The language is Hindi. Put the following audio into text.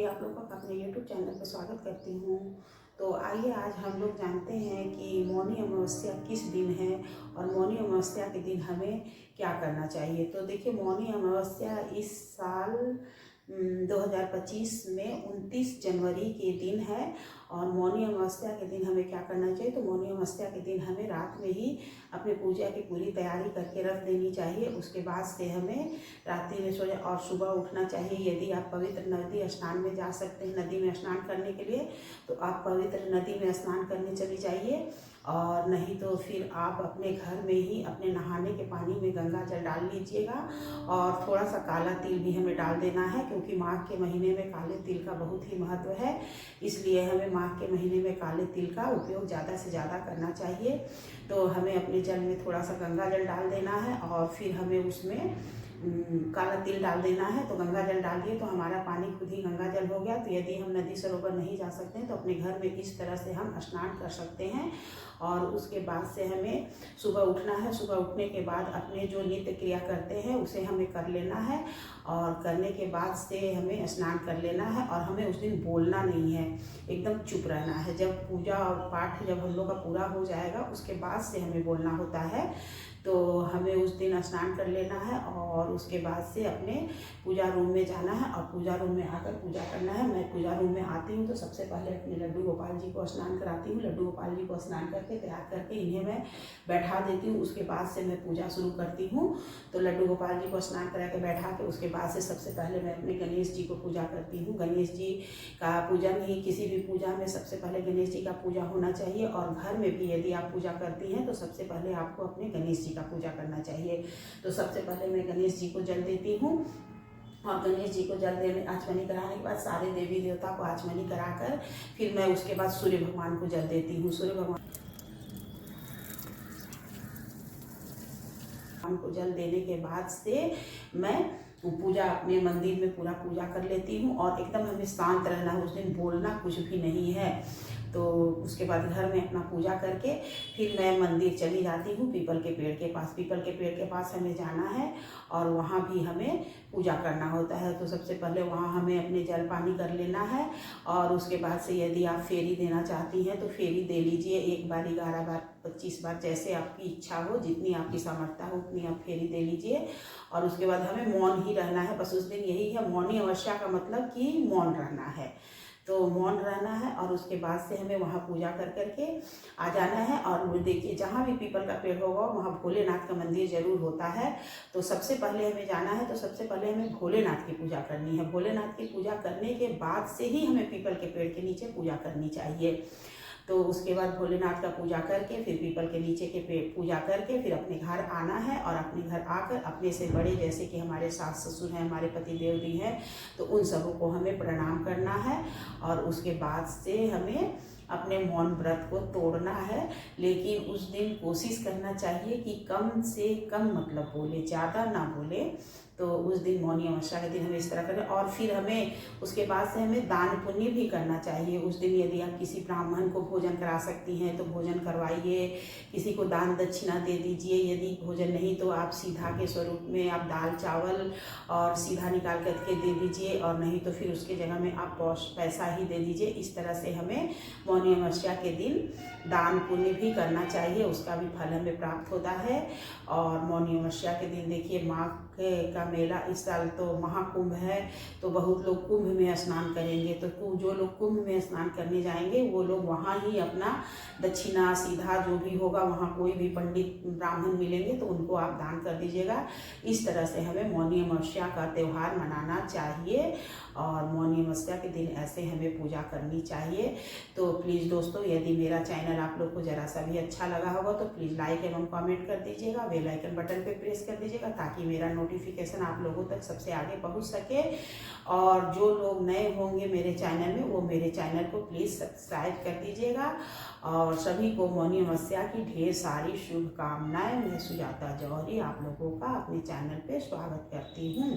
जौहरी आप लोगों का अपने यूट्यूब चैनल पर स्वागत करती हूँ। तो आइए आज हम लोग जानते हैं कि मौनी अमावस्या किस दिन है और मौनी अमावस्या के दिन हमें क्या करना चाहिए। तो देखिए, मौनी अमावस्या इस साल 2025 में 29 जनवरी के दिन है। और मौनी अमावस्या के दिन हमें क्या करना चाहिए, तो मौनी अमावस्या के दिन हमें रात में ही अपनी पूजा की पूरी तैयारी करके रख देनी चाहिए। उसके बाद से हमें रात्रि में सो जाए और सुबह उठना चाहिए। यदि आप पवित्र नदी स्नान में जा सकते हैं, नदी में स्नान करने के लिए, तो आप पवित्र नदी में स्नान करने चली जाइए। और नहीं तो फिर आप अपने घर में ही अपने नहाने के पानी में गंगा जल डाल लीजिएगा। और थोड़ा सा काला तिल भी हमें डाल देना है, क्योंकि माघ के महीने में काले तिल का बहुत ही महत्व है। इसलिए हमें माघ के महीने में काले तिल का उपयोग ज़्यादा से ज़्यादा करना चाहिए। तो हमें अपने जल में थोड़ा सा गंगा जल डाल देना है और फिर हमें उसमें काला तिल डाल देना है। तो गंगा जल डालिए तो हमारा पानी खुद ही गंगा जल हो गया। तो यदि हम नदी सरोवर नहीं जा सकते हैं तो अपने घर में इस तरह से हम स्नान कर सकते हैं। और उसके बाद से हमें सुबह उठना है। सुबह उठने के बाद अपने जो नित्य क्रिया करते हैं उसे हमें कर लेना है। और करने के बाद से हमें स्नान कर लेना है और हमें उस दिन बोलना नहीं है, एकदम चुप रहना है। जब पूजा और पाठ जब हम लोग का पूरा हो जाएगा उसके बाद से हमें बोलना होता है। तो हमें उस दिन स्नान कर लेना है और उसके बाद से अपने पूजा रूम में जाना है और पूजा रूम में आकर पूजा करना है। मैं पूजा रूम में आती हूँ तो सबसे पहले अपने लड्डू गोपाल जी को स्नान कराती हूँ। लड्डू गोपाल जी को स्नान करके तैयार करके इन्हें मैं बैठा देती हूँ। उसके बाद से मैं पूजा शुरू करती हूँ। तो लड्डू गोपाल जी को स्नान करा के बैठा के उसके बाद से सबसे पहले मैं अपने गणेश जी को पूजा करती हूँ। गणेश जी का पूजन ही, किसी भी पूजा में सबसे पहले गणेश जी का पूजा होना चाहिए। और घर में भी यदि आप पूजा करती हैं तो सबसे पहले आपको अपने गणेश जी का पूजा करना चाहिए। तो सबसे पहले मैं गणेश जी को जल देती हूँ। और गणेश जी को जल देने आचमनी कराने के बाद सारे देवी देवता को आचमनी कराकर फिर मैं उसके बाद सूर्य भगवान को जल देती हूँ। सूर्य भगवान को जल देने के बाद से मैं पूजा अपने मंदिर में पूरा पूजा कर लेती हूँ। और एकदम हमें शांत रहना है, उस दिन बोलना कुछ भी नहीं है। तो उसके बाद घर में अपना पूजा करके फिर मैं मंदिर चली जाती हूँ पीपल के पेड़ के पास। पीपल के पेड़ के पास हमें जाना है और वहाँ भी हमें पूजा करना होता है। तो सबसे पहले वहाँ हमें अपने जल पानी कर लेना है। और उसके बाद से यदि आप फेरी देना चाहती हैं तो फेरी दे लीजिए, 1 बार, 11 बार, 25 बार, जैसे आपकी इच्छा हो, जितनी आपकी सामर्थ्य हो उतनी आप फेरी दे लीजिए। और उसके बाद हमें मौन ही रहना है। बस उस दिन यही है, मौनी अमावस्या का मतलब कि मौन रहना है। तो मौन रहना है और उसके बाद से हमें वहाँ पूजा कर करके आ जाना है। और देखिए, जहाँ भी पीपल का पेड़ होगा वहाँ भोलेनाथ का मंदिर जरूर होता है। तो सबसे पहले हमें जाना है, तो सबसे पहले हमें भोलेनाथ की पूजा करनी है। भोलेनाथ की पूजा करने के बाद से ही हमें पीपल के पेड़ के नीचे पूजा करनी चाहिए। तो उसके बाद भोलेनाथ का पूजा करके फिर पीपल के नीचे के पेड़ पूजा करके फिर अपने घर आना है। और अपने घर आकर अपने से बड़े, जैसे कि हमारे सास ससुर हैं, हमारे पति देव जी हैं, तो उन सबों को हमें प्रणाम करना है। और उसके बाद से हमें अपने मौन व्रत को तोड़ना है। लेकिन उस दिन कोशिश करना चाहिए कि कम से कम मतलब बोले, ज़्यादा ना बोले। तो उस दिन मौनी अमावस्या के दिन हमें इस तरह करें। और फिर हमें उसके बाद से हमें दान पुण्य भी करना चाहिए। उस दिन यदि आप किसी ब्राह्मण को भोजन करा सकती हैं तो भोजन करवाइए, किसी को दान दक्षिणा दे दीजिए। यदि भोजन नहीं तो आप सीधा के स्वरूप में आप दाल चावल और सीधा निकाल करके दे दीजिए। और नहीं तो फिर उसके जगह में आप पैसा ही दे दीजिए। इस तरह से हमें मौनी अमावस्या के दिन दान पुण्य भी करना चाहिए, उसका भी फल हमें प्राप्त होता है। और मौनी अमावस्या के दिन देखिए, माघ का मेला इस साल तो महाकुंभ है, तो बहुत लोग कुंभ में स्नान करेंगे। तो जो लोग कुंभ में स्नान करने जाएंगे वो लोग वहाँ ही अपना दक्षिणा सीधा जो भी होगा, वहाँ कोई भी पंडित ब्राह्मण मिलेंगे तो उनको आप दान कर दीजिएगा। इस तरह से हमें मौनी अमावस्या का त्यौहार मनाना चाहिए। और मौनी अमावस्या के दिन ऐसे हमें पूजा करनी चाहिए। तो प्लीज़ दोस्तों, यदि मेरा चैनल आप लोग को ज़रा सा भी अच्छा लगा होगा तो प्लीज़ लाइक एवं कमेंट कर दीजिएगा। बेल आइकन बटन पे प्रेस कर दीजिएगा ताकि मेरा नोटिफिकेशन आप लोगों तक सबसे आगे पहुंच सके। और जो लोग नए होंगे मेरे चैनल में वो मेरे चैनल को प्लीज़ सब्सक्राइब कर दीजिएगा। और सभी को मौनी अमावस्या की ढेर सारी शुभकामनाएं। मैं सुजाता जौहरी आप लोगों का अपने चैनल पे स्वागत करती हूँ।